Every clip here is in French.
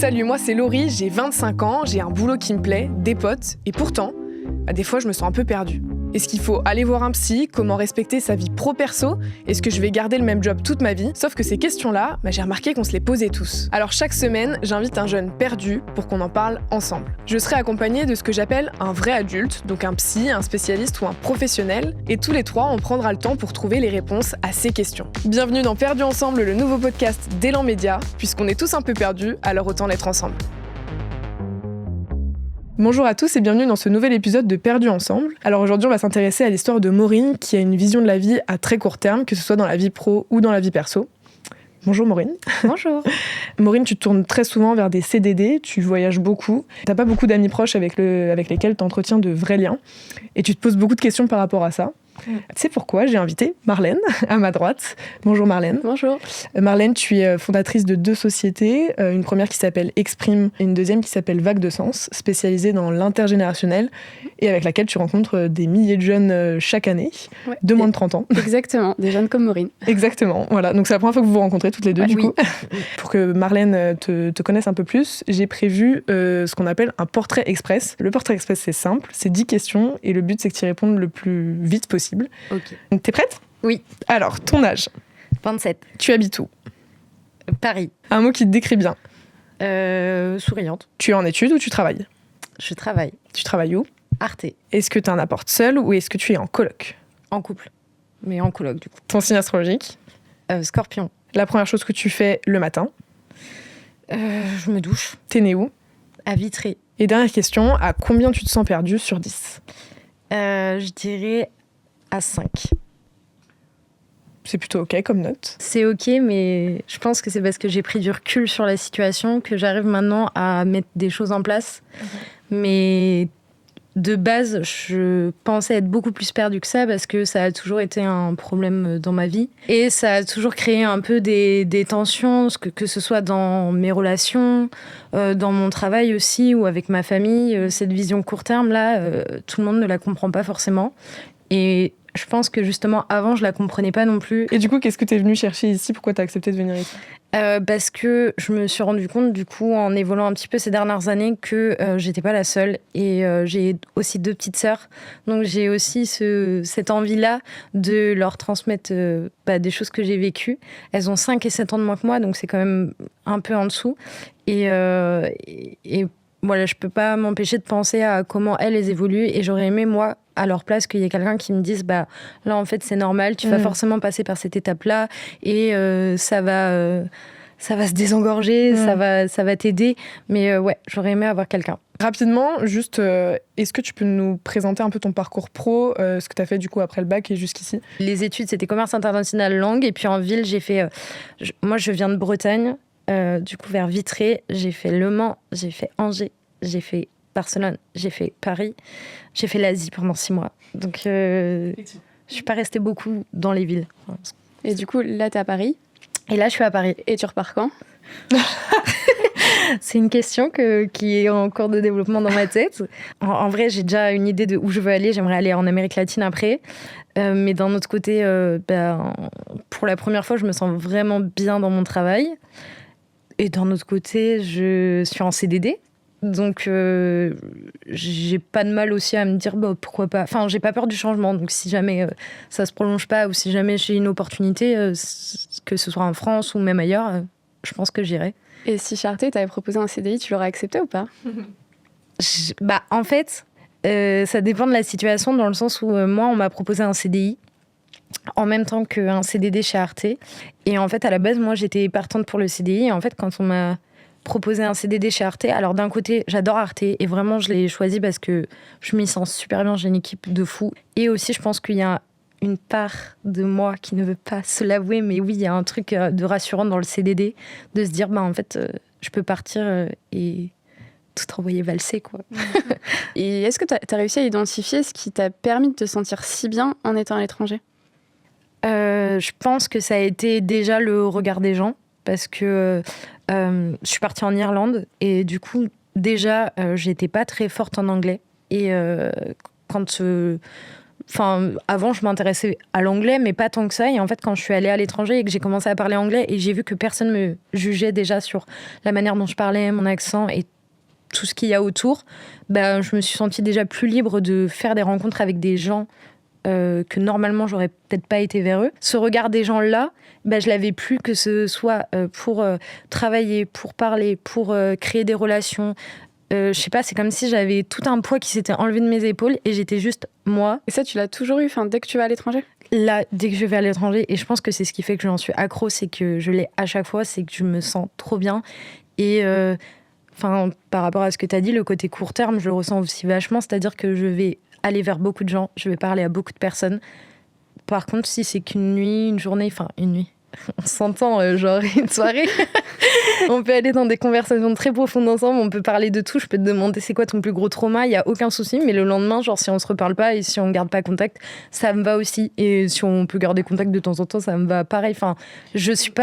Salut, moi c'est Laurie, j'ai 25 ans, j'ai un boulot qui me plaît, des potes, et pourtant, des fois je me sens un peu perdue. Est-ce qu'il faut aller voir un psy? Comment respecter sa vie pro-perso? Est-ce que je vais garder le même job toute ma vie? Sauf que ces questions-là, j'ai remarqué qu'on se les posait tous. Alors chaque semaine, j'invite un jeune perdu pour qu'on en parle ensemble. Je serai accompagnée de ce que j'appelle un vrai adulte, donc un psy, un spécialiste ou un professionnel, et tous les trois, on prendra le temps pour trouver les réponses à ces questions. Bienvenue dans Perdu ensemble, le nouveau podcast d'Élan Média. Puisqu'on est tous un peu perdus, alors autant l'être ensemble. Bonjour à tous et bienvenue dans ce nouvel épisode de Perdu ensemble. Alors aujourd'hui, on va s'intéresser à l'histoire de Maureen qui a une vision de la vie à très court terme, que ce soit dans la vie pro ou dans la vie perso. Bonjour Maureen. Bonjour. Maureen, tu te tournes très souvent vers des CDD, tu voyages beaucoup, t'as pas beaucoup d'amis proches avec lesquels tu entretiens de vrais liens et tu te poses beaucoup de questions par rapport à ça. C'est pourquoi j'ai invité Marlène à ma droite. Bonjour Marlène. Bonjour. Marlène, tu es fondatrice de 2 sociétés, une première qui s'appelle Exprime et une deuxième qui s'appelle Vague de Sens, spécialisée dans l'intergénérationnel et avec laquelle tu rencontres des milliers de jeunes chaque année, de moins de 30 ans. Exactement, des jeunes comme Maureen. Exactement, voilà. Donc c'est la première fois que vous vous rencontrez toutes les deux, du coup. Pour que Marlène te connaisse un peu plus, j'ai prévu ce qu'on appelle un portrait express. Le portrait express, c'est simple, c'est 10 questions et le but, c'est que tu y répondes le plus vite possible. Ok. Donc, t'es prête? Oui. Alors, ton âge? 27. Tu habites où? Paris. Un mot qui te décrit bien. Souriante. Tu es en études ou tu travailles? Je travaille. Tu travailles où? Arte. Est-ce que tu as un appart seul ou est-ce que tu es en coloc? En couple. Mais en coloc, du coup. Ton signe astrologique? Scorpion. La première chose que tu fais le matin? Je me douche. T'es né où? À Vitré. Et dernière question, à combien tu te sens perdu sur 10? Je dirais à 5. C'est plutôt ok comme note. C'est ok, mais je pense que c'est parce que j'ai pris du recul sur la situation que j'arrive maintenant à mettre des choses en place. Mais de base, je pensais être beaucoup plus perdue que ça parce que ça a toujours été un problème dans ma vie. Et ça a toujours créé un peu des tensions, que ce soit dans mes relations, dans mon travail aussi ou avec ma famille. Cette vision court terme, là, tout le monde ne la comprend pas forcément. Et je pense que justement, avant, je la comprenais pas non plus. Et du coup, qu'est-ce que tu es venue chercher ici? Pourquoi tu as accepté de venir ici? Parce que je me suis rendu compte, du coup, en évoluant un petit peu ces dernières années, que j'étais pas la seule. Et j'ai aussi 2 petites sœurs. Donc j'ai aussi cette envie-là de leur transmettre des choses que j'ai vécues. Elles ont 5 et 7 ans de moins que moi, donc c'est quand même un peu en dessous. Et voilà, je peux pas m'empêcher de penser à comment elles évoluent. Et j'aurais aimé, moi, à leur place, qu'il y ait quelqu'un qui me dise là, en fait, c'est normal, tu vas forcément passer par cette étape-là et ça va se désengorger, ça va t'aider. Mais j'aurais aimé avoir quelqu'un. Rapidement, juste, est-ce que tu peux nous présenter un peu ton parcours pro, ce que tu as fait du coup après le bac et jusqu'ici? Les études, c'était commerce international langue. Et puis en ville, j'ai fait... moi, je viens de Bretagne, du coup vers Vitré. J'ai fait Le Mans, j'ai fait Angers, j'ai fait Barcelone, j'ai fait Paris, j'ai fait l'Asie pendant 6 mois. Donc, je suis pas restée beaucoup dans les villes. Et du coup, là, t'es à Paris. Et là, je suis à Paris. Et tu repars quand? C'est une question qui est en cours de développement dans ma tête. En vrai, j'ai déjà une idée de où je veux aller. J'aimerais aller en Amérique latine après. Mais d'un autre côté, pour la première fois, je me sens vraiment bien dans mon travail. Et d'un autre côté, je suis en CDD. Donc, j'ai pas de mal aussi à me dire pourquoi pas. Enfin, j'ai pas peur du changement. Donc, si jamais ça se prolonge pas ou si jamais j'ai une opportunité, que ce soit en France ou même ailleurs, je pense que j'irai. Et si Charté t'avait proposé un CDI, tu l'aurais accepté ou pas? En fait, ça dépend de la situation dans le sens où moi, on m'a proposé un CDI en même temps qu'un CDD chez Arte. Et en fait, à la base, moi, j'étais partante pour le CDI. Et en fait, quand on m'a proposé un CDD chez Arte, alors d'un côté, j'adore Arte et vraiment, je l'ai choisi parce que je m'y sens super bien, j'ai une équipe de fous. Et aussi, je pense qu'il y a une part de moi qui ne veut pas se l'avouer, mais oui, il y a un truc de rassurant dans le CDD, de se dire, en fait, je peux partir et tout envoyer valser, quoi. Et est-ce que tu as réussi à identifier ce qui t'a permis de te sentir si bien en étant à l'étranger? Je pense que ça a été déjà le regard des gens, parce que je suis partie en Irlande et du coup, déjà, j'étais pas très forte en anglais. Et quand avant, je m'intéressais à l'anglais, mais pas tant que ça. Et en fait, quand je suis allée à l'étranger et que j'ai commencé à parler anglais et j'ai vu que personne me jugeait déjà sur la manière dont je parlais, mon accent et tout ce qu'il y a autour, je me suis sentie déjà plus libre de faire des rencontres avec des gens que normalement, j'aurais peut-être pas été vers eux. Ce regard des gens-là, je l'avais plus, que ce soit pour travailler, pour parler, pour créer des relations. Je sais pas, c'est comme si j'avais tout un poids qui s'était enlevé de mes épaules et j'étais juste moi. Et ça, tu l'as toujours eu, dès que tu vas à l'étranger ? Là, dès que je vais à l'étranger, et je pense que c'est ce qui fait que j'en suis accro, c'est que je l'ai à chaque fois, c'est que je me sens trop bien. Et par rapport à ce que tu as dit, le côté court terme, je le ressens aussi vachement, c'est-à-dire que je vais aller vers beaucoup de gens, je vais parler à beaucoup de personnes. Par contre, si c'est qu'une nuit, une journée, une nuit, on s'entend, genre une soirée. On peut aller dans des conversations très profondes ensemble, on peut parler de tout. Je peux te demander c'est quoi ton plus gros trauma, il n'y a aucun souci. Mais le lendemain, genre si on se reparle pas et si on garde pas contact, ça me va aussi. Et si on peut garder contact de temps en temps, ça me va pareil. Je suis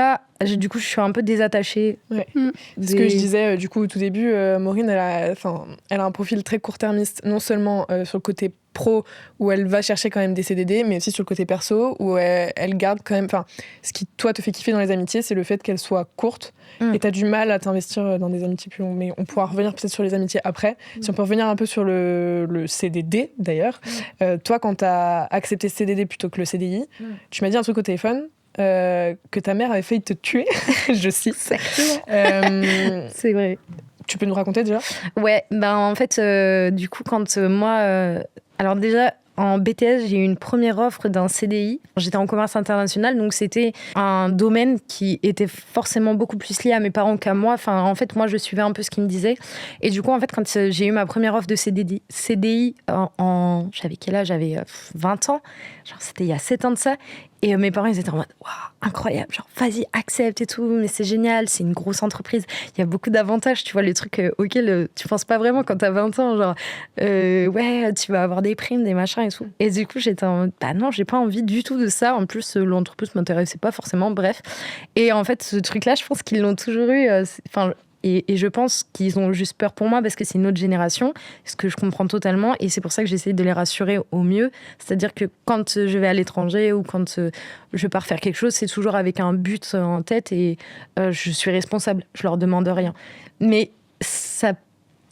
un peu désattachée. Ouais. Ce que je disais du coup au tout début, Maureen, elle a un profil très court-termiste, non seulement sur le côté pro où elle va chercher quand même des CDD, mais aussi sur le côté perso où elle garde quand même. Ce qui toi te fait kiffer dans les amitiés, c'est le fait qu'elles soient courtes. Et t'as du mal à t'investir dans des amitiés plus longues. Mais on pourra revenir peut-être sur les amitiés après. Si on peut revenir un peu sur le CDD d'ailleurs. Toi, quand t'as accepté le CDD plutôt que le CDI, tu m'as dit un truc au téléphone. Que ta mère avait failli te tuer, je cite. C'est vrai. Tu peux nous raconter déjà ? Ouais, en fait, du coup, quand moi... alors déjà, en BTS, j'ai eu une première offre d'un CDI. J'étais en commerce international, donc c'était un domaine qui était forcément beaucoup plus lié à mes parents qu'à moi. En fait, moi, je suivais un peu ce qu'ils me disaient. Et du coup, en fait, quand j'ai eu ma première offre de CDI j'avais quel âge ? J'avais 20 ans. Genre, c'était il y a 7 ans de ça. Et mes parents, ils étaient en mode « Waouh, incroyable, genre vas-y, accepte et tout, mais c'est génial, c'est une grosse entreprise, il y a beaucoup d'avantages, tu vois, les trucs auxquels tu penses pas vraiment quand t'as 20 ans, genre ouais, tu vas avoir des primes, des machins et tout. » Et du coup, j'étais en mode « Bah non, j'ai pas envie du tout de ça, en plus l'entreprise m'intéressait pas forcément, bref. » Et en fait, ce truc-là, je pense qu'ils l'ont toujours eu, et je pense qu'ils ont juste peur pour moi parce que c'est une autre génération, ce que je comprends totalement. Et c'est pour ça que j'essaie de les rassurer au mieux. C'est-à-dire que quand je vais à l'étranger ou quand je pars faire quelque chose, c'est toujours avec un but en tête et je suis responsable. Je leur demande rien. Mais ça,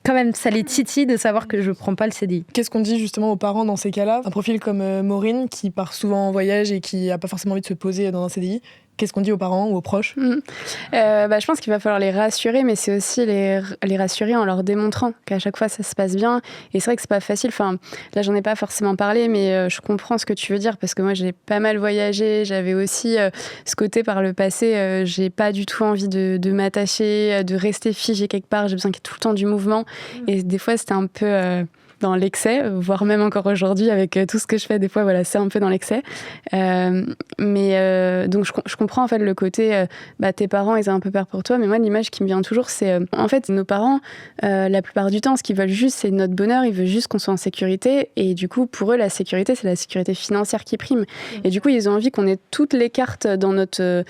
quand même, ça les titille de savoir que je prends pas le CDI. Qu'est-ce qu'on dit justement aux parents dans ces cas-là ? Un profil comme Maureen qui part souvent en voyage et qui a pas forcément envie de se poser dans un CDI. Qu'est-ce qu'on dit aux parents ou aux proches ? Je pense qu'il va falloir les rassurer, mais c'est aussi les rassurer en leur démontrant qu'à chaque fois ça se passe bien. Et c'est vrai que c'est pas facile. Là, j'en ai pas forcément parlé, mais je comprends ce que tu veux dire parce que moi, j'ai pas mal voyagé. J'avais aussi ce côté par le passé. J'ai pas du tout envie de m'attacher, de rester figée quelque part. J'ai besoin qu'il y ait tout le temps du mouvement. Et des fois, c'était un peu dans l'excès, voire même encore aujourd'hui avec tout ce que je fais, des fois voilà, c'est un peu dans l'excès. Donc je comprends en fait le côté tes parents ils ont un peu peur pour toi, mais moi l'image qui me vient toujours c'est en fait nos parents la plupart du temps ce qu'ils veulent juste c'est notre bonheur, ils veulent juste qu'on soit en sécurité et du coup pour eux la sécurité c'est la sécurité financière qui prime et du coup ils ont envie qu'on ait toutes les cartes dans notre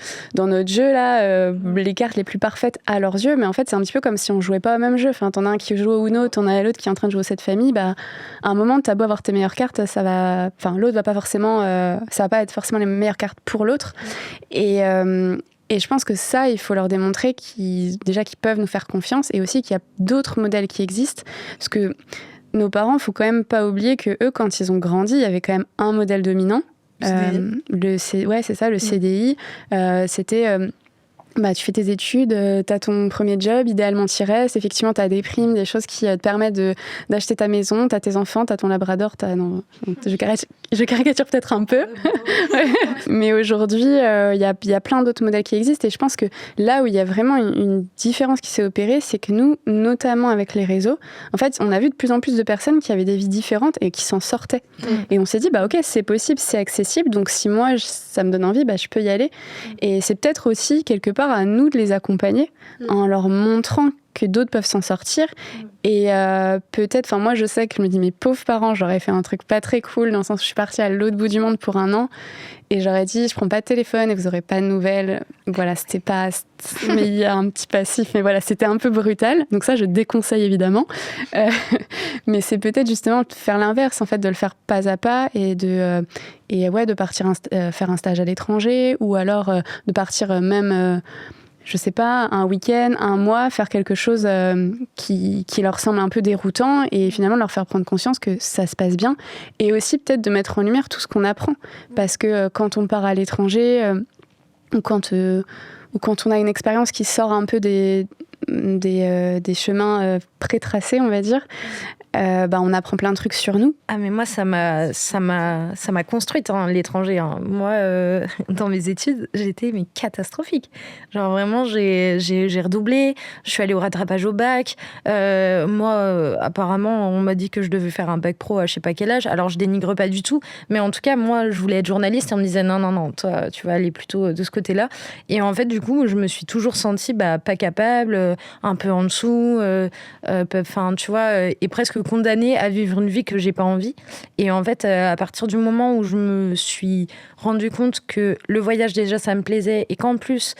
jeu là, les cartes les plus parfaites à leurs yeux, mais en fait c'est un petit peu comme si on jouait pas au même jeu. T'en as un qui joue au Uno, t'en as l'autre qui est en train de jouer au 7 famille. À un moment, t'as beau avoir tes meilleures cartes, l'autre va pas forcément, ça va pas être forcément les meilleures cartes pour l'autre. Et je pense que ça, il faut leur démontrer qu'ils peuvent nous faire confiance et aussi qu'il y a d'autres modèles qui existent. Parce que nos parents, faut quand même pas oublier que eux, quand ils ont grandi, il y avait quand même un modèle dominant. C'est ça, le CDI. C'était... tu fais tes études, t'as ton premier job, idéalement t'y restes, effectivement t'as des primes, des choses qui te permettent d'acheter ta maison, t'as tes enfants, t'as ton labrador, je caricature peut-être un peu, mais aujourd'hui il y a plein d'autres modèles qui existent et je pense que là où il y a vraiment une différence qui s'est opérée, c'est que nous, notamment avec les réseaux, en fait on a vu de plus en plus de personnes qui avaient des vies différentes et qui s'en sortaient. Et on s'est dit ok c'est possible, c'est accessible, donc si moi ça me donne envie, je peux y aller. Et c'est peut-être aussi quelque part à nous de les accompagner en leur montrant que d'autres peuvent s'en sortir. Et peut-être, moi je sais que je me dis, mes pauvres parents, j'aurais fait un truc pas très cool, dans le sens où je suis partie à l'autre bout du monde pour 1 an, et j'aurais dit, je prends pas de téléphone et vous aurez pas de nouvelles. Voilà, c'était pas... mais il y a un petit passif, mais voilà, c'était un peu brutal. Donc ça, je déconseille évidemment. Mais c'est peut-être justement de faire l'inverse, en fait, de le faire pas à pas et de partir faire un stage à l'étranger, ou alors de partir même... je sais pas, un week-end, 1 mois, faire quelque chose qui leur semble un peu déroutant, et finalement leur faire prendre conscience que ça se passe bien, et aussi peut-être de mettre en lumière tout ce qu'on apprend. Parce que quand on part à l'étranger, ou quand on a une expérience qui sort un peu des chemins pré-tracés, on va dire, on apprend plein de trucs sur nous. Ah, mais moi, ça m'a construite, l'étranger. Moi, dans mes études, j'étais catastrophique. Genre vraiment, j'ai redoublé. Je suis allée au rattrapage au bac. Moi, apparemment, on m'a dit que je devais faire un bac pro à je sais pas quel âge. Alors, je dénigre pas du tout. Mais en tout cas, moi, je voulais être journaliste et on me disait non, toi, tu vas aller plutôt de ce côté-là. Et en fait, du coup, je me suis toujours sentie pas capable, un peu en dessous, tu vois, et presque condamnée à vivre une vie que j'ai pas envie. Et en fait, à partir du moment où je me suis rendu compte que le voyage, déjà, ça me plaisait, et qu'en plus,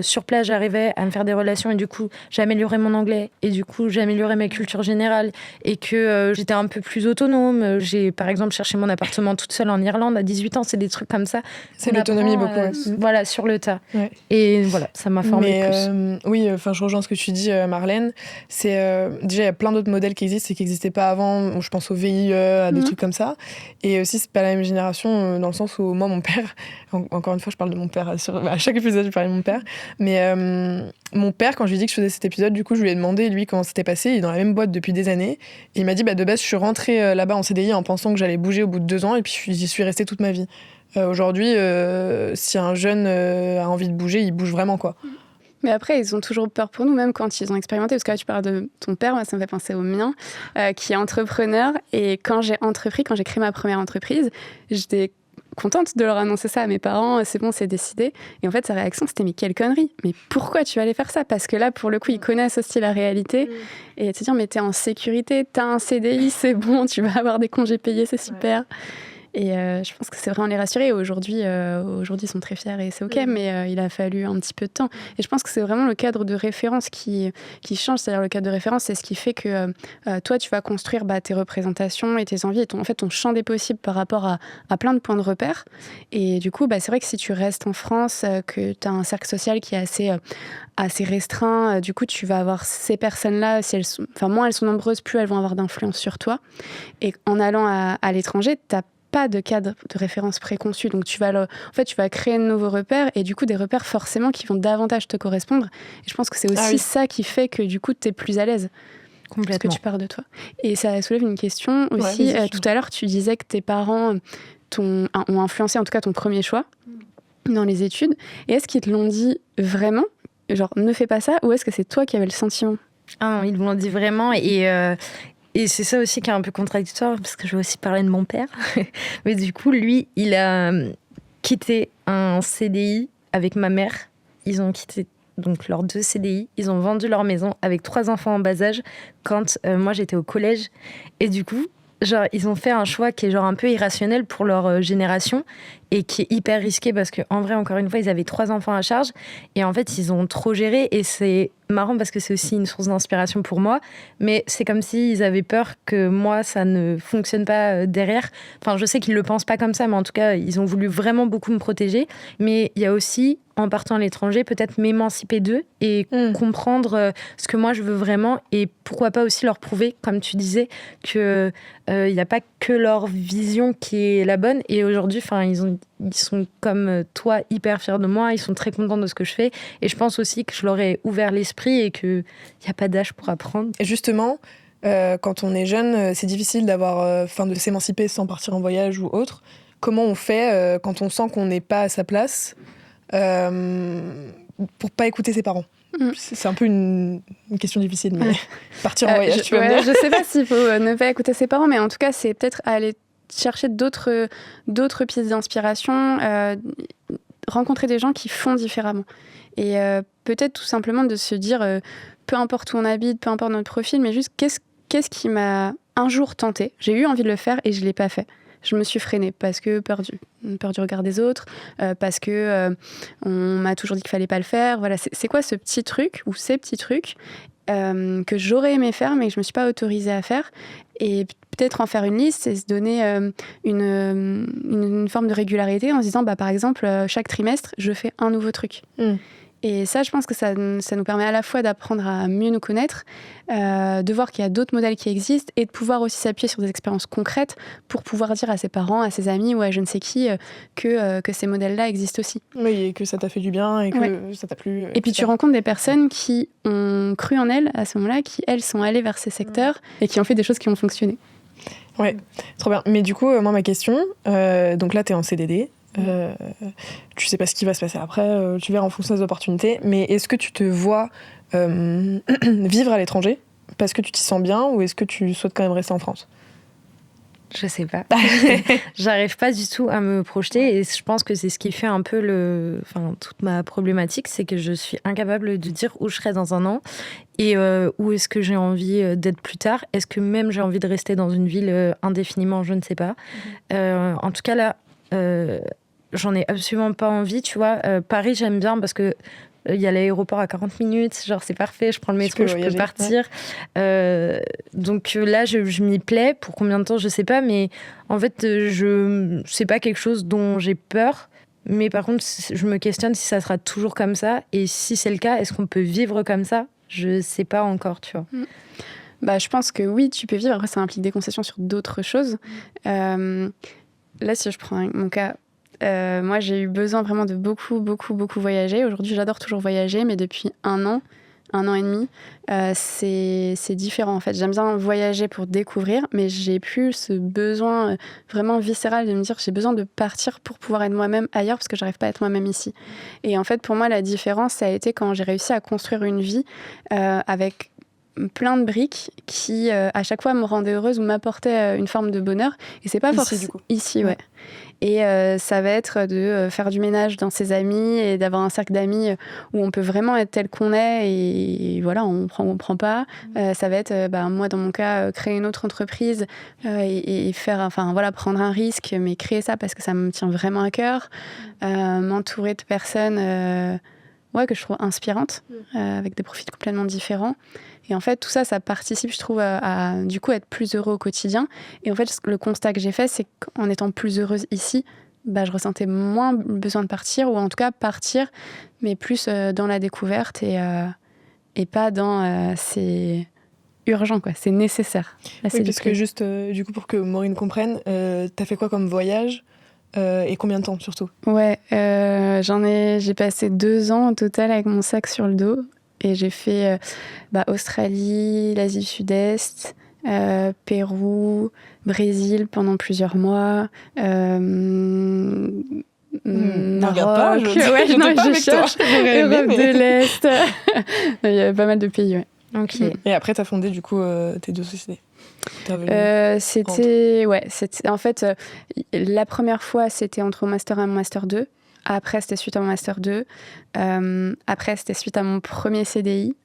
sur place, j'arrivais à me faire des relations, et du coup, j'améliorais mon anglais, et du coup, j'améliorais ma culture générale, et que j'étais un peu plus autonome. J'ai, par exemple, cherché mon appartement toute seule en Irlande à 18 ans. C'est des trucs comme ça. C'est l'autonomie beaucoup. Ouais. Voilà, sur le tas. Ouais. Et voilà, ça m'a formée plus. Oui, je rejoins ce que tu dis, Marlène. C'est, déjà, il y a plein d'autres modèles qui existent et qui n'existaient pas avant. Je pense au VIE, à des trucs comme ça. Et aussi, c'est pas la même génération, dans le sens où moi, mon père, encore une fois, je parle de mon père, à chaque épisode, je parle de mon père. Mais mon père, quand je lui ai dit que je faisais cet épisode, du coup, je lui ai demandé, lui, comment c'était passé. Il est dans la même boîte depuis des années. Et il m'a dit, de base, je suis rentrée là-bas en CDI en pensant que j'allais bouger au bout de 2 ans. Et puis, j'y suis restée toute ma vie. Aujourd'hui, si un jeune a envie de bouger, il bouge vraiment, quoi. Mais après, ils ont toujours peur pour nous, même quand ils ont expérimenté. Parce que là, tu parles de ton père, moi, ça me fait penser au mien, qui est entrepreneur. Et quand j'ai créé ma première entreprise, j'étais contente de leur annoncer ça à mes parents. C'est bon, c'est décidé. Et en fait, sa réaction, c'était « mais quelle connerie ! Mais pourquoi tu vas aller faire ça ?» Parce que là, pour le coup, ils connaissent aussi la réalité. Et te dire « mais t'es en sécurité, t'as un CDI, c'est bon, tu vas avoir des congés payés, c'est super. » Et je pense que c'est vraiment les rassurer. Aujourd'hui, ils sont très fiers et c'est OK, mais il a fallu un petit peu de temps. Et je pense que c'est vraiment le cadre de référence qui change. C'est-à-dire le cadre de référence, c'est ce qui fait que toi, tu vas construire tes représentations et tes envies et ton champ des possibles par rapport à plein de points de repère. Et du coup, c'est vrai que si tu restes en France, que tu as un cercle social qui est assez restreint, du coup, tu vas avoir ces personnes-là, moins elles sont nombreuses, plus elles vont avoir d'influence sur toi. Et en allant à l'étranger, tu n'as pas de cadre de référence préconçu. Donc, tu vas créer de nouveaux repères et du coup, des repères forcément qui vont davantage te correspondre. Et je pense que c'est aussi ça qui fait que du coup, tu es plus à l'aise. Complètement. Parce que tu parles de toi. Et ça soulève une question aussi. Tout à l'heure, tu disais que tes parents ont influencé en tout cas ton premier choix dans les études. Et est-ce qu'ils te l'ont dit vraiment ? Genre, ne fais pas ça, ou est-ce que c'est toi qui avais le sentiment ? Ah non, ils me l'ont dit vraiment, et c'est ça aussi qui est un peu contradictoire, parce que je vais aussi parler de mon père. Mais du coup, lui, il a quitté un CDI avec ma mère. Ils ont quitté donc leurs 2 CDI. Ils ont vendu leur maison avec 3 enfants en bas âge quand moi, j'étais au collège. Et du coup, ils ont fait un choix qui est un peu irrationnel pour leur génération et qui est hyper risqué parce qu'en vrai, encore une fois, ils avaient 3 enfants à charge et en fait, ils ont trop géré et c'est marrant parce que c'est aussi une source d'inspiration pour moi, mais c'est comme s'ils avaient peur que moi, ça ne fonctionne pas derrière. Enfin, je sais qu'ils le pensent pas comme ça, mais en tout cas, ils ont voulu vraiment beaucoup me protéger. Mais il y a aussi, en partant à l'étranger, peut-être m'émanciper d'eux et comprendre ce que moi, je veux vraiment et pourquoi pas aussi leur prouver, comme tu disais, que il n'y a pas que leur vision qui est la bonne. Et aujourd'hui, ils sont comme toi hyper fiers de moi, ils sont très contents de ce que je fais. Et je pense aussi que je leur ai ouvert l'esprit et qu'il n'y a pas d'âge pour apprendre. Et justement, quand on est jeune, c'est difficile de s'émanciper sans partir en voyage ou autre. Comment on fait quand on sent qu'on n'est pas à sa place pour pas écouter ses parents ? C'est un peu une question difficile, mais partir en voyage, tu vas me dire. Je sais pas s'il faut ne pas écouter ses parents, mais en tout cas, c'est peut-être aller chercher d'autres pistes d'inspiration, rencontrer des gens qui font différemment. Et peut-être tout simplement de se dire, peu importe où on habite, peu importe notre profil, mais juste qu'est-ce qui m'a un jour tenté. J'ai eu envie de le faire et je ne l'ai pas fait. Je me suis freinée parce que peur du regard des autres, parce que on m'a toujours dit qu'il fallait pas le faire. Voilà, c'est quoi ce petit truc ou ces petits trucs que j'aurais aimé faire mais que je me suis pas autorisée à faire, et peut-être en faire une liste et se donner une forme de régularité en se disant par exemple chaque trimestre je fais un nouveau truc. Et ça, je pense que ça nous permet à la fois d'apprendre à mieux nous connaître, de voir qu'il y a d'autres modèles qui existent et de pouvoir aussi s'appuyer sur des expériences concrètes pour pouvoir dire à ses parents, à ses amis ou à je ne sais qui que ces modèles-là existent aussi. Oui, et que ça t'a fait du bien et que ça t'a plu. Et puis tu rencontres des personnes qui ont cru en elles à ce moment-là, qui, elles, sont allées vers ces secteurs et qui ont fait des choses qui ont fonctionné. Ouais, trop bien. Mais du coup, moi, ma question, donc là, t'es en CDD. Tu sais pas ce qui va se passer après, tu verras en fonction des opportunités, mais est-ce que tu te vois vivre à l'étranger parce que tu t'y sens bien, ou est-ce que tu souhaites quand même rester en France? Je sais pas. J'arrive pas du tout à me projeter, et je pense que c'est ce qui fait un peu toute ma problématique, c'est que je suis incapable de dire où je serai dans un an et où est-ce que j'ai envie d'être plus tard. Est-ce que même j'ai envie de rester dans une ville indéfiniment? Je ne sais pas. En tout cas là, j'en ai absolument pas envie, tu vois. Paris, j'aime bien parce que il y a l'aéroport à 40 minutes, genre c'est parfait, je prends le métro, je peux partir. Ouais. Donc là, je m'y plais. Pour combien de temps, je sais pas, mais en fait, c'est pas quelque chose dont j'ai peur. Mais par contre, je me questionne si ça sera toujours comme ça. Et si c'est le cas, est-ce qu'on peut vivre comme ça? Je sais pas encore, tu vois. Je pense que oui, tu peux vivre. Après, ça implique des concessions sur d'autres choses. Là, si je prends mon cas, moi, j'ai eu besoin vraiment de beaucoup, beaucoup, beaucoup voyager. Aujourd'hui, j'adore toujours voyager, mais depuis un an et demi, c'est différent, en fait. J'aime bien voyager pour découvrir, mais j'ai plus ce besoin vraiment viscéral de me dire j'ai besoin de partir pour pouvoir être moi-même ailleurs, parce que j'arrive pas à être moi-même ici. Et en fait, pour moi, la différence, ça a été quand j'ai réussi à construire une vie avec plein de briques qui, à chaque fois, me rendaient heureuse ou m'apportaient une forme de bonheur. Et c'est pas forcément ici, ouais. Et ça va être de faire du ménage dans ses amis et d'avoir un cercle d'amis où on peut vraiment être tel qu'on est, et voilà, on prend ou on prend pas. Ça va être, moi dans mon cas, créer une autre entreprise et faire, prendre un risque, mais créer ça parce que ça me tient vraiment à cœur. M'entourer de personnes que je trouve inspirantes, avec des profils complètement différents. Et en fait, tout ça, ça participe, je trouve, à du coup être plus heureux au quotidien. Et en fait, le constat que j'ai fait, c'est qu'en étant plus heureuse ici, je ressentais moins besoin de partir, ou en tout cas partir, mais plus dans la découverte et pas dans c'est urgent, quoi. C'est nécessaire. Là, oui, parce que juste, du coup, pour que Maureen comprenne, t'as fait quoi comme voyage et combien de temps, surtout? Ouais, j'ai passé 2 ans au total avec mon sac sur le dos. Et j'ai fait Australie, l'Asie du Sud-Est, Pérou, Brésil pendant plusieurs mois. Ne regarde pas, je cherche. Europe de l'Est. Il y avait pas mal de pays, ouais. Okay. Et après, t'as fondé du coup tes 2 sociétés. C'était en fait la première fois, c'était entre mon master 1 et mon master 2. Après, c'était suite à mon master 2. Après, c'était suite à mon premier CDI.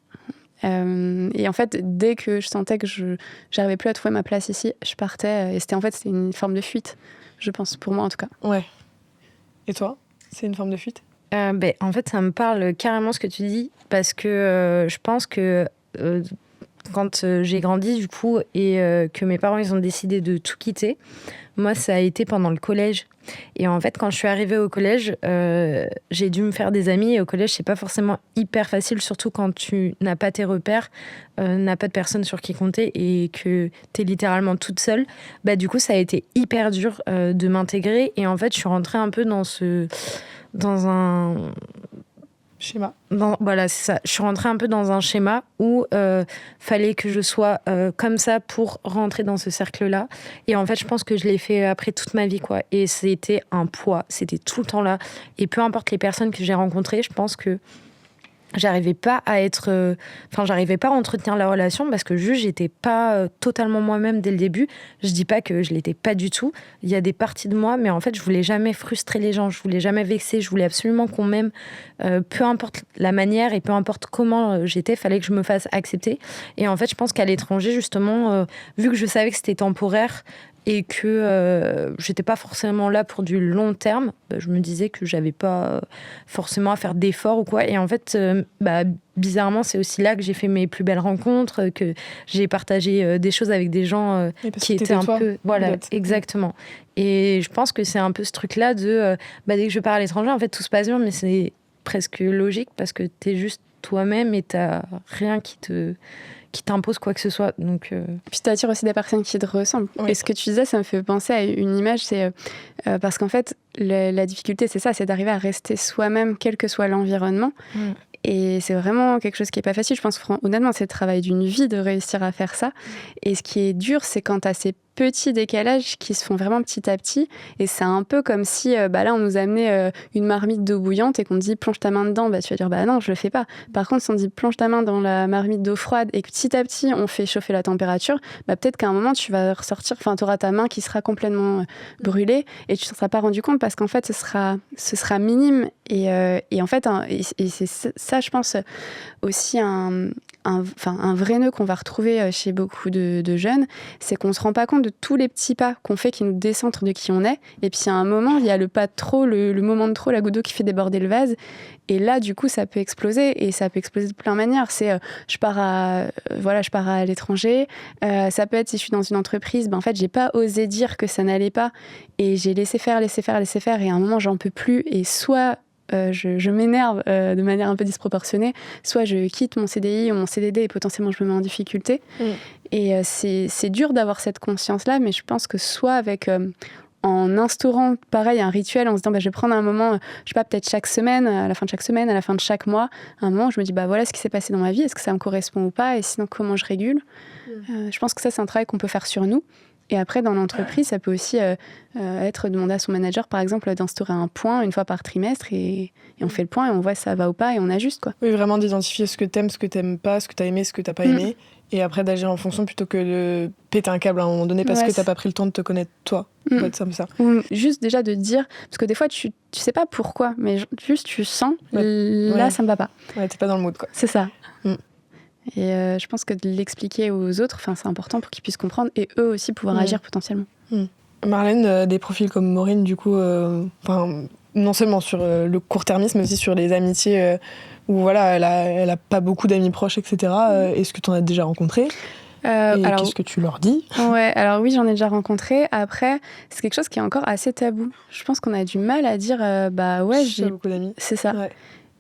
Et en fait, dès que je sentais que je n'arrivais plus à trouver ma place ici, je partais. Et c'était une forme de fuite, je pense, pour moi en tout cas. Ouais. Et toi, c'est une forme de fuite? En fait, ça me parle carrément ce que tu dis, parce que je pense que quand j'ai grandi, du coup, et que mes parents, ils ont décidé de tout quitter, moi, ça a été pendant le collège. Et en fait, quand je suis arrivée au collège, j'ai dû me faire des amis. Et au collège, c'est pas forcément hyper facile, surtout quand tu n'as pas tes repères, n'as pas de personnes sur qui compter et que t'es littéralement toute seule. Du coup, ça a été hyper dur de m'intégrer. Et en fait, je suis rentrée un peu dans un schéma. Voilà, c'est ça. Je suis rentrée un peu dans un schéma où fallait que je sois comme ça pour rentrer dans ce cercle-là. Et en fait, je pense que je l'ai fait après toute ma vie, quoi. Et c'était un poids. C'était tout le temps là. Et peu importe les personnes que j'ai rencontrées, je pense que j'arrivais pas à entretenir la relation parce que juste j'étais pas totalement moi-même dès le début. Je dis pas que je l'étais pas du tout. Il y a des parties de moi, mais en fait je voulais jamais frustrer les gens, je voulais jamais vexer, je voulais absolument qu'on m'aime, peu importe la manière et peu importe comment j'étais, fallait que je me fasse accepter. Et en fait je pense qu'à l'étranger justement, vu que je savais que c'était temporaire et que j'étais pas forcément là pour du long terme, je me disais que j'avais pas forcément à faire d'efforts ou quoi. Et en fait, bizarrement, c'est aussi là que j'ai fait mes plus belles rencontres, que j'ai partagé des choses avec des gens qui étaient un peu... Voilà, exactement. Et je pense que c'est un peu ce truc-là de... dès que je pars à l'étranger, en fait, tout se passe bien, mais c'est presque logique parce que t'es juste toi-même et t'as rien qui t'impose quoi que ce soit. Donc, Puis tu attires aussi des personnes qui te ressemblent. Oui. Et ce que tu disais, ça me fait penser à une image, c'est parce qu'en fait, la difficulté, c'est ça, c'est d'arriver à rester soi-même, quel que soit l'environnement. Et c'est vraiment quelque chose qui n'est pas facile. Je pense, honnêtement, c'est le travail d'une vie de réussir à faire ça. Et ce qui est dur, c'est quand tu as ces petits décalages qui se font vraiment petit à petit. Et c'est un peu comme si, là, on nous amenait une marmite d'eau bouillante et qu'on te dit plonge ta main dedans. Tu vas dire, non, je le fais pas. Par contre, si on te dit plonge ta main dans la marmite d'eau froide et que petit à petit, on fait chauffer la température, peut-être qu'à un moment, tu vas ressortir, tu auras ta main qui sera complètement brûlée et tu ne t'en seras pas rendu compte parce qu'en fait, ce sera minime. Et en fait, et c'est ça, je pense, aussi un vrai nœud qu'on va retrouver chez beaucoup de jeunes, c'est qu'on ne se rend pas compte de tous les petits pas qu'on fait qui nous décentrent de qui on est. Et puis à un moment, il y a le pas de trop, le moment de trop, la goutte d'eau qui fait déborder le vase. Et là, du coup, ça peut exploser. Et ça peut exploser de plein de manières. C'est je pars à l'étranger. Ça peut être si je suis dans une entreprise, en fait, j'ai pas osé dire que ça n'allait pas. Et j'ai laissé faire. Et à un moment, j'en peux plus. Et soit je m'énerve de manière un peu disproportionnée, soit je quitte mon CDI ou mon CDD et potentiellement je me mets en difficulté. Et c'est dur d'avoir cette conscience-là, mais je pense que soit avec... en instaurant, pareil, un rituel, en se disant, je vais prendre un moment, je sais pas, peut-être chaque semaine, à la fin de chaque semaine, à la fin de chaque mois, un moment où je me dis, voilà ce qui s'est passé dans ma vie, est-ce que ça me correspond ou pas, et sinon, comment je régule ? Je pense que ça, c'est un travail qu'on peut faire sur nous. Et après, dans l'entreprise, ça peut aussi être demander à son manager, par exemple, d'instaurer un point une fois par trimestre, et on fait le point, et on voit si ça va ou pas, et on ajuste, quoi. Oui, vraiment d'identifier ce que t'aimes pas, ce que t'as aimé, ce que t'as pas aimé, et après d'agir en fonction plutôt que de péter un câble à un moment donné parce que t'as pas pris le temps de te connaître toi. C'est un peu ça. Ou juste déjà de dire, parce que des fois tu sais pas pourquoi, mais juste tu sens, là ça me va pas. Ouais, t'es pas dans le mood, quoi. C'est ça. Et je pense que de l'expliquer aux autres, c'est important pour qu'ils puissent comprendre et eux aussi pouvoir agir potentiellement. Marlène, des profils comme Maureen, du coup, non seulement sur le court-termisme, mais aussi sur les amitiés où voilà, elle a pas beaucoup d'amis proches, etc. Est-ce que tu en as déjà rencontré ? Alors, qu'est-ce que tu leur dis ? Ouais, alors oui, j'en ai déjà rencontré. Après, c'est quelque chose qui est encore assez tabou. Je pense qu'on a du mal à dire, j'ai beaucoup d'amis. C'est ça. Ouais.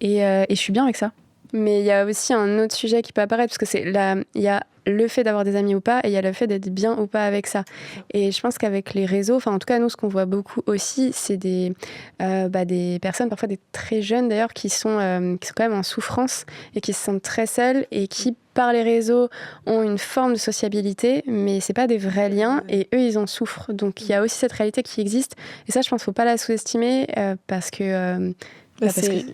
Et je suis bien avec ça. Mais il y a aussi un autre sujet qui peut apparaître, parce que il y a le fait d'avoir des amis ou pas, et il y a le fait d'être bien ou pas avec ça. Et je pense qu'avec les réseaux, en tout cas nous, ce qu'on voit beaucoup aussi, c'est des personnes, parfois des très jeunes d'ailleurs, qui sont quand même en souffrance et qui se sentent très seules et qui, par les réseaux, ont une forme de sociabilité, mais c'est pas des vrais liens, et eux, ils en souffrent. Donc il y a aussi cette réalité qui existe, et ça, je pense qu'il faut pas la sous-estimer, parce que...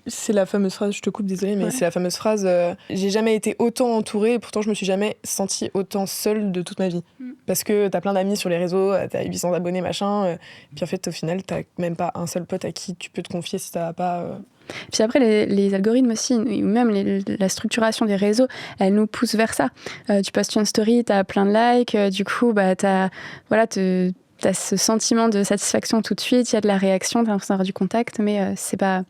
c'est la fameuse phrase, je te coupe, désolée, mais c'est la fameuse phrase j'ai jamais été autant entourée et pourtant je me suis jamais sentie autant seule de toute ma vie. Parce que t'as plein d'amis sur les réseaux, t'as 800 abonnés, machin, puis en fait au final t'as même pas un seul pote à qui tu peux te confier si t'as pas... Puis après, les algorithmes aussi, ou même la structuration des réseaux, elle nous pousse vers ça. Tu postes une story, t'as plein de likes, du coup, t'as ce sentiment de satisfaction tout de suite, il y a de la réaction, t'as l'impression d'avoir du contact, mais c'est pas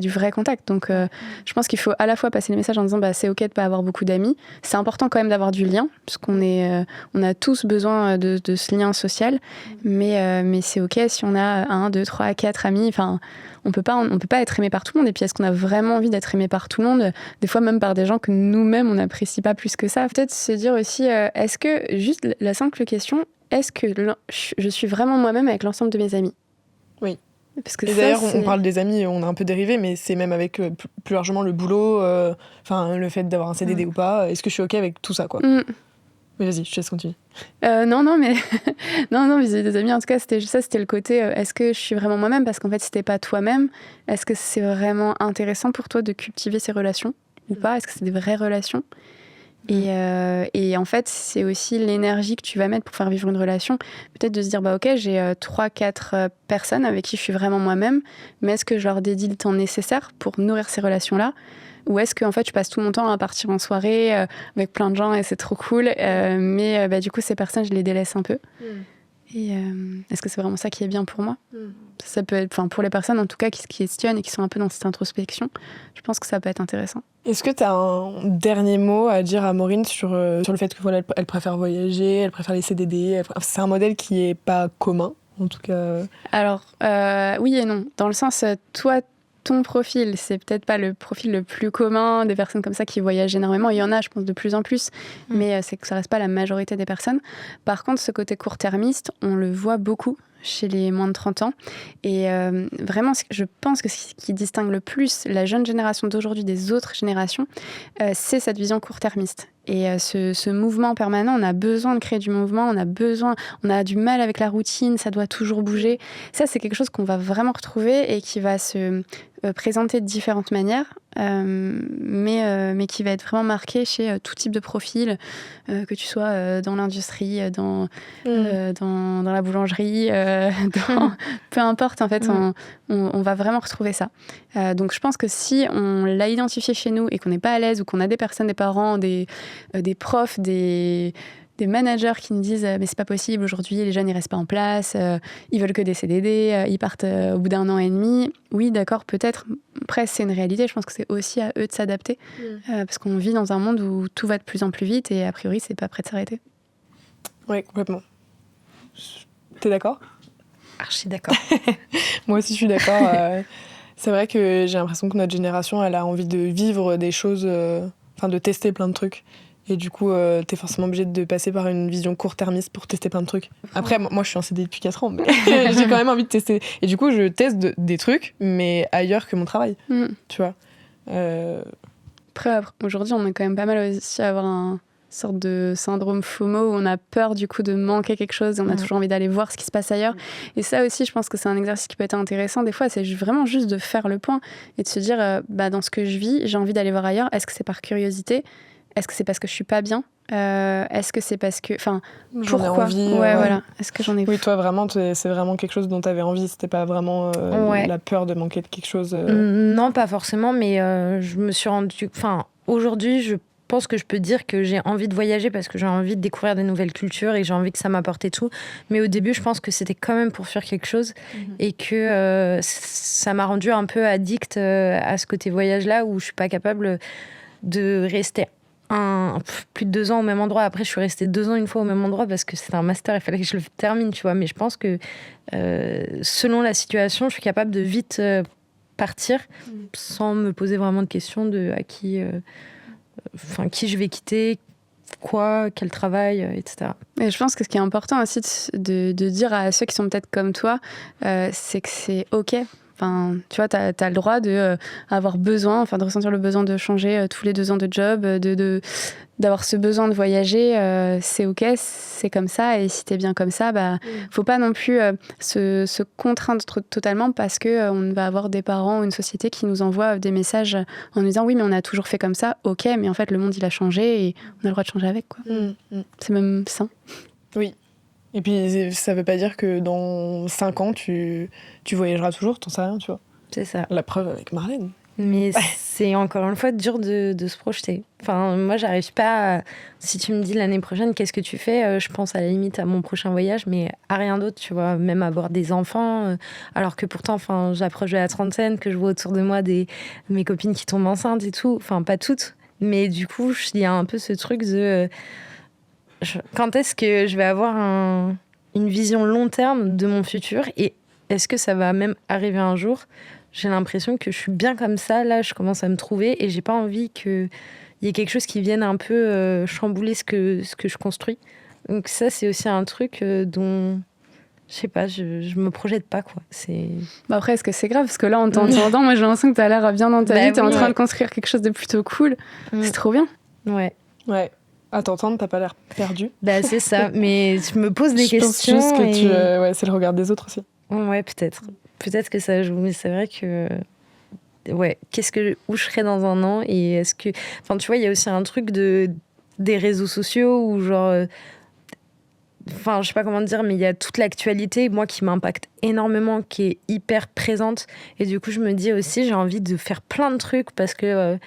du vrai contact. Donc je pense qu'il faut à la fois passer le message en disant c'est ok de pas avoir beaucoup d'amis, c'est important quand même d'avoir du lien, parce qu'on on a tous besoin de ce lien social, mais c'est ok si on a 1, 2, 3, 4 amis, on peut pas être aimé par tout le monde. Et puis est-ce qu'on a vraiment envie d'être aimé par tout le monde, des fois même par des gens que nous-mêmes on n'apprécie pas plus que ça. Peut-être se dire aussi, est-ce que, juste la simple question, est-ce que je suis vraiment moi-même avec l'ensemble de mes amis ? Oui. Parce que et d'ailleurs, on parle des amis, on a un peu dérivé, mais c'est même avec plus largement le boulot, le fait d'avoir un CDD ou pas. Est-ce que je suis ok avec tout ça, quoi ? Mais vas-y, je te laisse continuer. Non, mais vis-à-vis des amis, en tout cas, c'était le côté est-ce que je suis vraiment moi-même ? Parce qu'en fait, si t'es pas toi-même, est-ce que c'est vraiment intéressant pour toi de cultiver ces relations ? ou pas? Est-ce que c'est des vraies relations? Et en fait, c'est aussi l'énergie que tu vas mettre pour faire vivre une relation. Peut-être de se dire, ok, j'ai 3-4 personnes avec qui je suis vraiment moi-même, mais est-ce que je leur dédie le temps nécessaire pour nourrir ces relations-là? Ou est-ce que en fait, je passe tout mon temps à partir en soirée avec plein de gens et c'est trop cool, mais du coup, ces personnes, je les délaisse un peu. Et est-ce que c'est vraiment ça qui est bien pour moi? Ça peut être, pour les personnes en tout cas qui se questionnent et qui sont un peu dans cette introspection, je pense que ça peut être intéressant. Est-ce que tu as un dernier mot à dire à Maureen sur le fait que voilà, elle préfère voyager, elle préfère les CDD, c'est un modèle qui est pas commun en tout cas? Alors oui et non, dans le sens toi ton profil, c'est peut-être pas le profil le plus commun des personnes comme ça qui voyagent énormément. Il y en a, je pense, de plus en plus, mais c'est que ça reste pas la majorité des personnes. Par contre, ce côté court-termiste, on le voit beaucoup chez les moins de 30 ans. Et vraiment, je pense que ce qui distingue le plus la jeune génération d'aujourd'hui des autres générations, c'est cette vision court-termiste. Et ce mouvement permanent, on a besoin de créer du mouvement, on a du mal avec la routine, ça doit toujours bouger. Ça, c'est quelque chose qu'on va vraiment retrouver et qui va se présenter de différentes manières, mais qui va être vraiment marqué chez tout type de profil, que tu sois dans l'industrie, dans la boulangerie, peu importe, en fait, on va vraiment retrouver ça. Donc je pense que si on l'a identifié chez nous et qu'on n'est pas à l'aise ou qu'on a des personnes, des parents, des profs, des managers qui nous disent mais c'est pas possible aujourd'hui, les jeunes ils restent pas en place, ils veulent que des CDD, ils partent au bout d'1 an et demi. Oui, d'accord, peut-être. Après, c'est une réalité. Je pense que c'est aussi à eux de s'adapter parce qu'on vit dans un monde où tout va de plus en plus vite et a priori, c'est pas prêt de s'arrêter. Oui, complètement. T'es d'accord? Archi d'accord. Moi aussi, je suis d'accord. C'est vrai que j'ai l'impression que notre génération, elle a envie de vivre des choses, de tester plein de trucs. Et du coup, t'es forcément obligé de passer par une vision court-termiste pour tester plein de trucs. Après, moi, je suis en CDI depuis 4 ans, mais j'ai quand même envie de tester. Et du coup, je teste des trucs, mais ailleurs que mon travail, tu vois. Après, aujourd'hui, on est quand même pas mal aussi à avoir un sorte de syndrome FOMO où on a peur du coup de manquer quelque chose et on a toujours envie d'aller voir ce qui se passe ailleurs. Et ça aussi, je pense que c'est un exercice qui peut être intéressant. Des fois, c'est vraiment juste de faire le point et de se dire, dans ce que je vis, j'ai envie d'aller voir ailleurs. Est-ce que c'est par curiosité? Est-ce que c'est parce que je suis pas bien? Est-ce que c'est parce que... J'en ai envie. Voilà. Est-ce que j'en ai... Oui, toi, vraiment, c'est vraiment quelque chose dont t'avais envie. C'était pas vraiment la peur de manquer de quelque chose. Non, pas forcément, mais je me suis rendue... aujourd'hui, je pense que je peux dire que j'ai envie de voyager parce que j'ai envie de découvrir des nouvelles cultures et j'ai envie que ça m'apporte et tout. Mais au début, je pense que c'était quand même pour faire quelque chose et que ça m'a rendue un peu addict à ce côté voyage-là où je suis pas capable de rester plus de 2 ans au même endroit. Après, je suis restée 2 ans une fois au même endroit parce que c'était un master, il fallait que je le termine, tu vois. Mais je pense que selon la situation, je suis capable de vite partir sans me poser vraiment de questions de à qui je vais quitter, quel travail, etc. Et je pense que ce qui est important aussi de dire à ceux qui sont peut-être comme toi, c'est que c'est OK. Tu vois, t'as le droit d'avoir besoin, de ressentir le besoin de changer tous les 2 ans de job, d'avoir ce besoin de voyager, c'est OK, c'est comme ça. Et si t'es bien comme ça, faut pas non plus se contraindre totalement parce qu'on va avoir des parents ou une société qui nous envoie des messages en nous disant oui, mais on a toujours fait comme ça, OK, mais en fait, le monde, il a changé et on a le droit de changer avec, quoi. C'est même sain. Oui. Et puis, ça veut pas dire que dans 5 ans, tu voyageras toujours, t'en sais rien, tu vois. C'est ça. La preuve avec Marlène. Mais c'est encore une fois dur de se projeter. Moi, j'arrive pas si tu me dis l'année prochaine, qu'est-ce que tu fais? Je pense à la limite à mon prochain voyage, mais à rien d'autre, tu vois. Même avoir des enfants. Alors que pourtant, j'approche de la trentaine, que je vois autour de moi mes copines qui tombent enceintes et tout. Pas toutes. Mais du coup, il y a un peu ce truc de... quand est-ce que je vais avoir une vision long terme de mon futur et est-ce que ça va même arriver un jour? J'ai l'impression que je suis bien comme ça, là je commence à me trouver et j'ai pas envie qu'il y ait quelque chose qui vienne un peu chambouler ce que je construis. Donc ça c'est aussi un truc dont je sais pas, je me projette pas, quoi. Après, est-ce que c'est grave? Parce que là en t'entendant, moi j'ai l'impression que t'as l'air bien dans ta vie, t'es en train de construire quelque chose de plutôt cool. C'est trop bien. Ouais. À t'entendre, t'as pas l'air perdu. C'est ça, mais je me pose des questions. Je pense juste que c'est le regard des autres aussi. Ouais, peut-être. Peut-être que ça joue, mais c'est vrai que où je serais dans un an et est-ce que... Enfin, tu vois, il y a aussi un truc des réseaux sociaux où genre... Enfin, je sais pas comment dire, mais il y a toute l'actualité, moi, qui m'impacte énormément, qui est hyper présente. Et du coup, je me dis aussi, j'ai envie de faire plein de trucs parce que...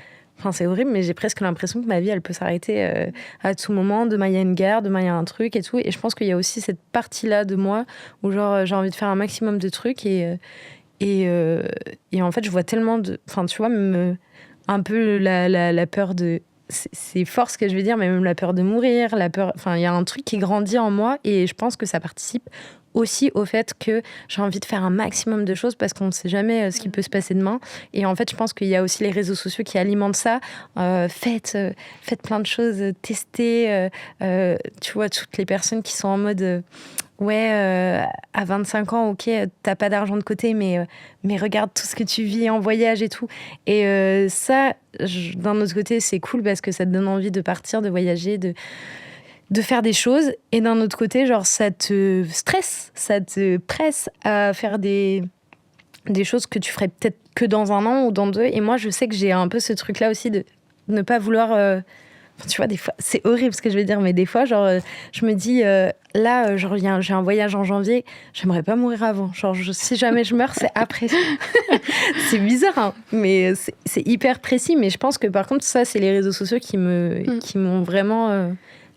c'est horrible, mais j'ai presque l'impression que ma vie, elle peut s'arrêter à tout moment. Demain, il y a une guerre, demain, il y a un truc et tout. Et je pense qu'il y a aussi cette partie-là de moi où genre, j'ai envie de faire un maximum de trucs et en fait, je vois tellement de... Enfin, tu vois, un peu la peur de... C'est fort ce que je vais dire, mais même la peur de mourir, la peur... Enfin, il y a un truc qui grandit en moi et je pense que ça participe aussi au fait que j'ai envie de faire un maximum de choses parce qu'on ne sait jamais ce qui peut se passer demain. Et en fait, je pense qu'il y a aussi les réseaux sociaux qui alimentent ça. Faites plein de choses, testez. Tu vois, toutes les personnes qui sont en mode... à 25 ans, ok, t'as pas d'argent de côté, mais regarde tout ce que tu vis en voyage et tout. Et ça, d'un autre côté, c'est cool parce que ça te donne envie de partir, de voyager, de faire des choses. Et d'un autre côté, genre, ça te stresse, ça te presse à faire des choses que tu ferais peut-être que dans un an ou dans 2. Et moi, je sais que j'ai un peu ce truc-là aussi de ne pas vouloir... Tu vois, des fois, c'est horrible ce que je vais dire, mais des fois, genre, je me dis, là, genre, j'ai un voyage en janvier, j'aimerais pas mourir avant. Genre, si jamais je meurs, c'est après. C'est bizarre, hein, mais c'est hyper précis. Mais je pense que, par contre, ça, c'est les réseaux sociaux qui m'ont vraiment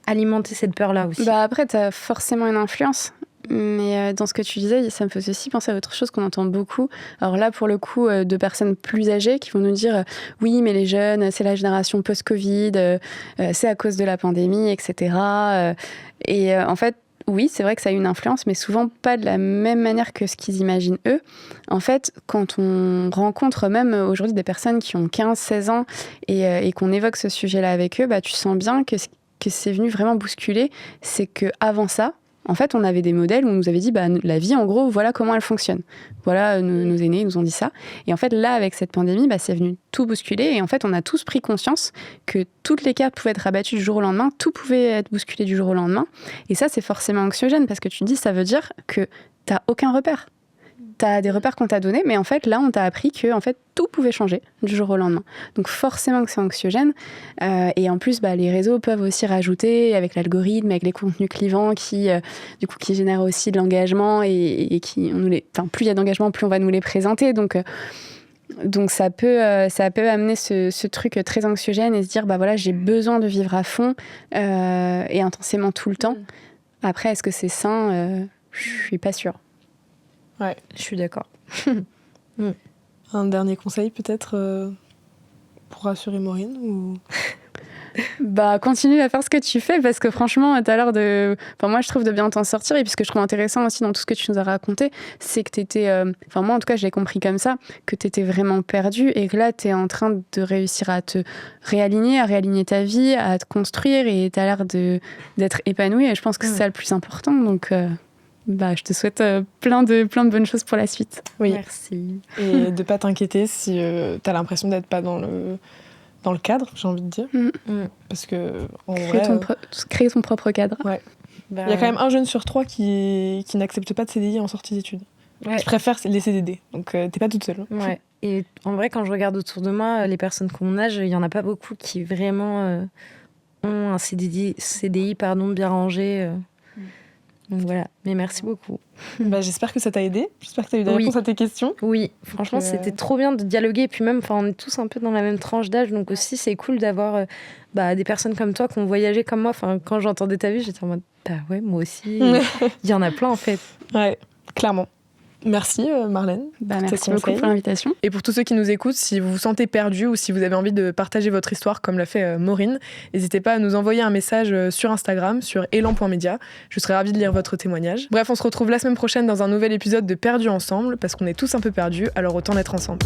alimenté cette peur-là aussi. Bah après, t'as forcément une influence. Mais dans ce que tu disais, ça me fait aussi penser à autre chose qu'on entend beaucoup. Alors là, pour le coup, de personnes plus âgées qui vont nous dire oui, mais les jeunes, c'est la génération post-Covid, c'est à cause de la pandémie, etc. Et en fait, oui, c'est vrai que ça a une influence, mais souvent pas de la même manière que ce qu'ils imaginent eux. En fait, quand on rencontre même aujourd'hui des personnes qui ont 15-16 ans et qu'on évoque ce sujet-là avec eux, bah, tu sens bien que c'est venu vraiment bousculer. C'est qu'avant ça, en fait, on avait des modèles où on nous avait dit la vie, en gros, voilà comment elle fonctionne. Voilà, nos aînés nous ont dit ça. Et en fait, là, avec cette pandémie, c'est venu tout bousculer. Et en fait, on a tous pris conscience que toutes les cartes pouvaient être abattues du jour au lendemain, tout pouvait être bousculé du jour au lendemain. Et ça, c'est forcément anxiogène parce que tu te dis, ça veut dire que t'as aucun repère. T'as des repères qu'on t'a donnés, mais en fait, là, on t'a appris que en fait, tout pouvait changer du jour au lendemain. Donc forcément que c'est anxiogène. Et en plus, les réseaux peuvent aussi rajouter, avec l'algorithme, avec les contenus clivants qui génèrent aussi de l'engagement et qui, plus il y a d'engagement, plus on va nous les présenter. Donc ça peut amener ce truc très anxiogène et se dire, voilà, j'ai besoin de vivre à fond et intensément tout le temps. Après, est-ce que c'est sain ? Je suis pas sûre. Ouais, je suis d'accord. Un dernier conseil peut-être pour rassurer Maureen ou... Continue à faire ce que tu fais parce que franchement, t'as l'air de... moi, je trouve de bien t'en sortir. Et puis ce que je trouve intéressant aussi dans tout ce que tu nous as raconté, c'est que t'étais... moi, en tout cas, je l'ai compris comme ça, que t'étais vraiment perdue et que là, t'es en train de réussir à te réaligner, à réaligner ta vie, à te construire et t'as l'air d'être épanouie. Et je pense que c'est ça le plus important. Donc... je te souhaite plein de bonnes choses pour la suite. Oui. Merci. Et de pas t'inquiéter si t'as l'impression d'être pas dans le cadre, j'ai envie de dire. Parce que en créer ton propre cadre. Ouais. Il y a quand même 1 jeune sur 3 qui n'accepte pas de CDI en sortie d'études. Ouais. Qui préfère les CDD. Donc t'es pas toute seule. Ouais. Et en vrai, quand je regarde autour de moi, les personnes de mon âge, il y en a pas beaucoup qui vraiment ont un CDI bien rangé. Donc voilà, mais merci beaucoup. J'espère que ça t'a aidé. J'espère que tu as eu des réponses à tes questions. Oui, franchement, c'était trop bien de dialoguer. Et puis même, on est tous un peu dans la même tranche d'âge. Donc aussi, c'est cool d'avoir des personnes comme toi qui ont voyagé comme moi. Quand j'entendais ta vie, j'étais en mode, ouais, moi aussi. Il y en a plein, en fait. Ouais, clairement. Merci Marlène. Merci beaucoup pour l'invitation. Et pour tous ceux qui nous écoutent, si vous vous sentez perdu ou si vous avez envie de partager votre histoire comme l'a fait Maureen, n'hésitez pas à nous envoyer un message sur Instagram, sur elan.media. Je serai ravie de lire votre témoignage. Bref, on se retrouve la semaine prochaine dans un nouvel épisode de Perdus ensemble parce qu'on est tous un peu perdus, alors autant être ensemble.